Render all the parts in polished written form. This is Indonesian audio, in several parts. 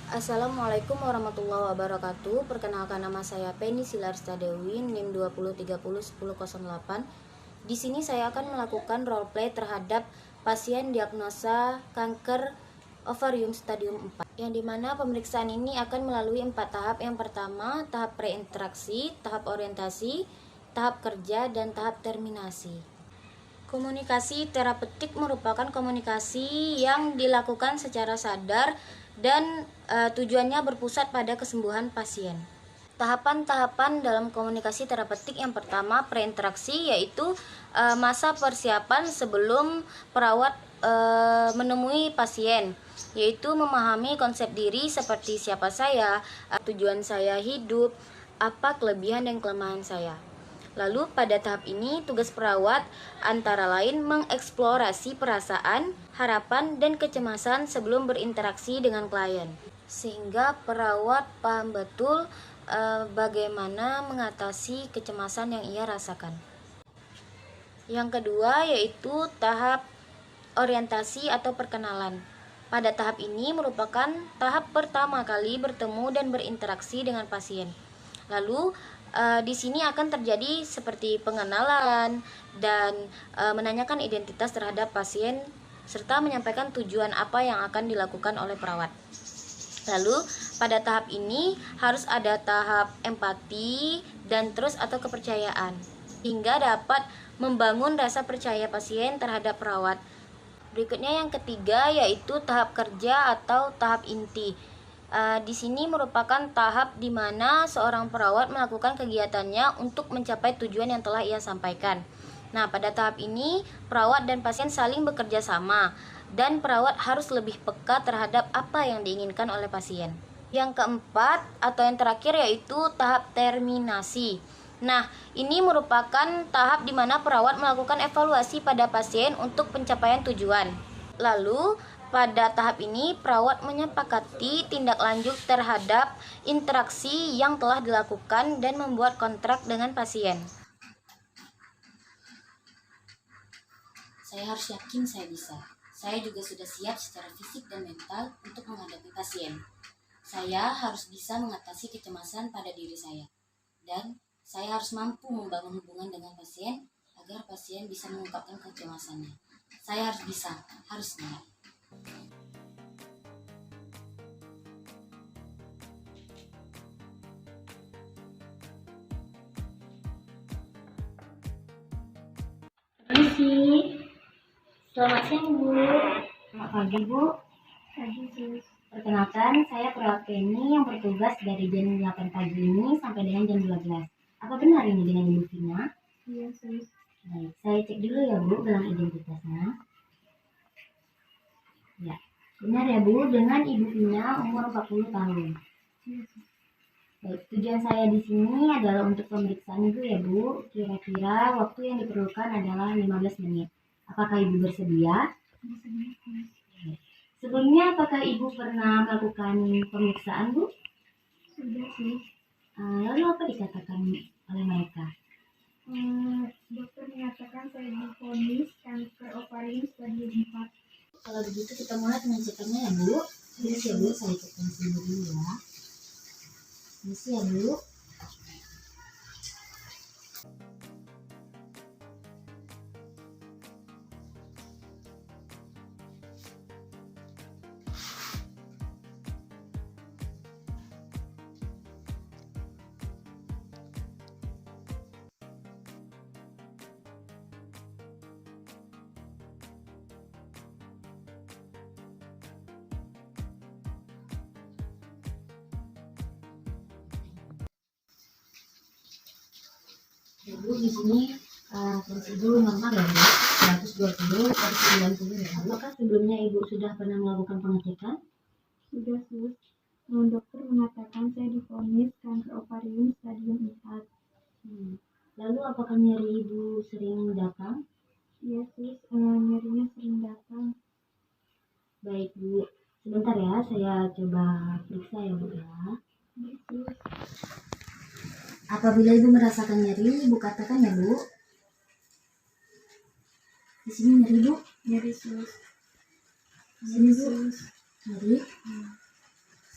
Assalamualaikum warahmatullahi wabarakatuh. Perkenalkan, nama saya Penny Silarsta Dewi, NIM 20301008. Di sini saya akan melakukan role play terhadap pasien diagnosa kanker ovarium stadium 4, yang dimana pemeriksaan ini akan melalui 4 tahap. Yang pertama, tahap preinteraksi, tahap orientasi, tahap kerja, dan tahap terminasi. Komunikasi terapeutik merupakan komunikasi yang dilakukan secara sadar dan tujuannya berpusat pada kesembuhan pasien. Tahapan-tahapan dalam komunikasi terapeutik yang pertama, preinteraksi, yaitu masa persiapan sebelum perawat menemui pasien, yaitu memahami konsep diri seperti siapa saya, tujuan saya hidup, apa kelebihan dan kelemahan saya. Lalu pada tahap ini tugas perawat antara lain mengeksplorasi perasaan, harapan, dan kecemasan sebelum berinteraksi dengan klien, sehingga perawat paham betul bagaimana mengatasi kecemasan yang ia rasakan. Yang kedua yaitu tahap orientasi atau perkenalan. Pada tahap ini merupakan tahap pertama kali bertemu dan berinteraksi dengan pasien. Lalu di sini akan terjadi seperti pengenalan dan menanyakan identitas terhadap pasien serta menyampaikan tujuan apa yang akan dilakukan oleh perawat. Lalu pada tahap ini harus ada tahap empati dan trust atau kepercayaan, hingga dapat membangun rasa percaya pasien terhadap perawat. Berikutnya yang ketiga yaitu tahap kerja atau tahap inti. Di sini merupakan tahap di mana seorang perawat melakukan kegiatannya untuk mencapai tujuan yang telah ia sampaikan. Nah, pada tahap ini perawat dan pasien saling bekerja sama dan perawat harus lebih peka terhadap apa yang diinginkan oleh pasien. Yang keempat atau yang terakhir yaitu tahap terminasi. Nah, ini merupakan tahap di mana perawat melakukan evaluasi pada pasien untuk pencapaian tujuan. Lalu, pada tahap ini, perawat menyepakati tindak lanjut terhadap interaksi yang telah dilakukan dan membuat kontrak dengan pasien. Saya harus yakin saya bisa. Saya juga sudah siap secara fisik dan mental untuk menghadapi pasien. Saya harus bisa mengatasi kecemasan pada diri saya. Dan saya harus mampu membangun hubungan dengan pasien agar pasien bisa mengungkapkan kecemasannya. Saya harus bisa, harusnya. Permisi. Selamat siang, Bu. Selamat pagi, Bu. Pagi, Sus. Perkenalkan, saya perawat Penny yang bertugas dari jam 8 pagi ini sampai dengan jam 12. Apa benar ini dengan Ibu Vina? Iya, Sus. Baik, saya cek dulu ya, Bu, gelang identitasnya. Ya, benar ya, Bu, dengan Ibu Vina umur 40 tahun. Iya, Sus. Baik, tujuan saya di sini adalah untuk pemeriksaan Ibu ya, Bu. Kira-kira waktu yang diperlukan adalah 15 menit. Apakah Ibu bersedia? Bersedia, Sus. Sebelumnya, apakah Ibu pernah melakukan pemeriksaan, Bu? Sudah, Sus. Lalu apa dikatakan oleh mereka? Dokter menyatakan saya divonis kanker ovarium stadium 4. Kalau begitu kita mulai pengecekannya ya, Bu. Terus ya, Bu, saya cek tensi dulu ya. Tensi ya, Bu. Ya, Bu, di sini tensi Ibu normal ya, Bu. 120 per 90 ya. Apakah sebelumnya Ibu sudah pernah melakukan pengecekan? Sudah, Sus. Dokter mengatakan saya divonis kanker ovarium stadium 4. Lalu apakah nyeri Ibu sering datang? Iya, Sus. Nyerinya sering datang. Baik, Bu. Sebentar ya, saya coba periksa ya, Bu ya. Iya, Sus. Apabila Ibu merasakan nyeri, Ibu katakan ya, Bu. Di sini nyeri, Bu. Nyeri, Sus. Di sini, Bu. Nyeri.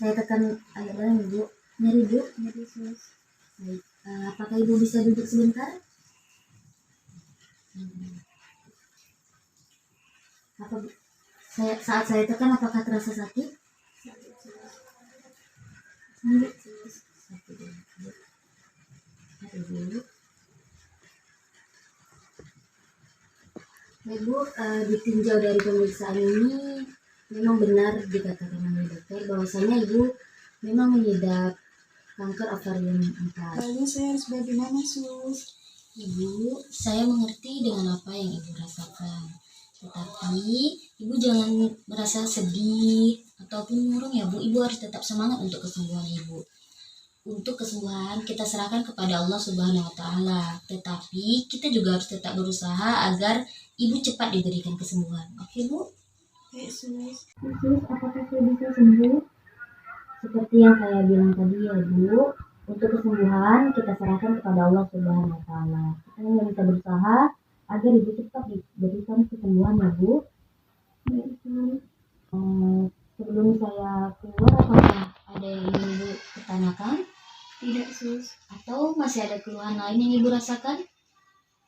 Saya tekan agak dalam Ibu. Nyeri Bu? Nyeri sus. Baik. Apakah Ibu bisa duduk sebentar? Apa saat saya tekan apakah terasa sakit? Sakit sus. Nyeri sus. Sakit ya. Ibu. Ibu, ditinjau dari pemeriksaan ini memang benar dikatakan oleh dokter bahwasanya Ibu memang mengidap kanker ovarium 4. Lalu saya harus bagaimana sus? Ibu, saya mengerti dengan apa yang Ibu rasakan. Tetapi Ibu jangan merasa sedih ataupun murung ya Bu. Ibu harus tetap semangat untuk kesembuhan Ibu. Untuk kesembuhan kita serahkan kepada Allah Subhanahu wa taala. Tetapi kita juga harus tetap berusaha agar Ibu cepat diberikan kesembuhan. Oke, Bu? Baik sus. Sus, apakah saya bisa sembuh? Seperti yang saya bilang tadi ya Bu, untuk kesembuhan kita serahkan kepada Allah Subhanahu wa taala. Kita hanya bisa berusaha agar Ibu cepat diberikan kesembuhan ya Bu. Baik sus. Sebelum saya keluar, apakah ada yang ingin Ibu pertanyakan? Tidak sus. Atau masih ada keluhan lain yang Ibu rasakan?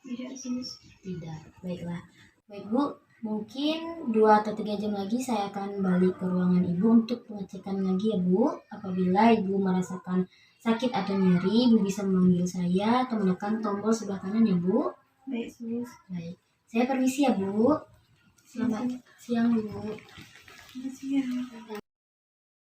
Tidak sus. Tidak, baiklah. Baik Bu, mungkin 2 atau 3 jam lagi saya akan balik ke ruangan Ibu untuk pengecekan lagi ya Bu. Apabila Ibu merasakan sakit atau nyeri, Ibu bisa memanggil saya atau menekan tombol sebelah kanan ya Bu. Baik sus. Baik, saya permisi ya Bu. Selamat siang Bu. Selamat siang.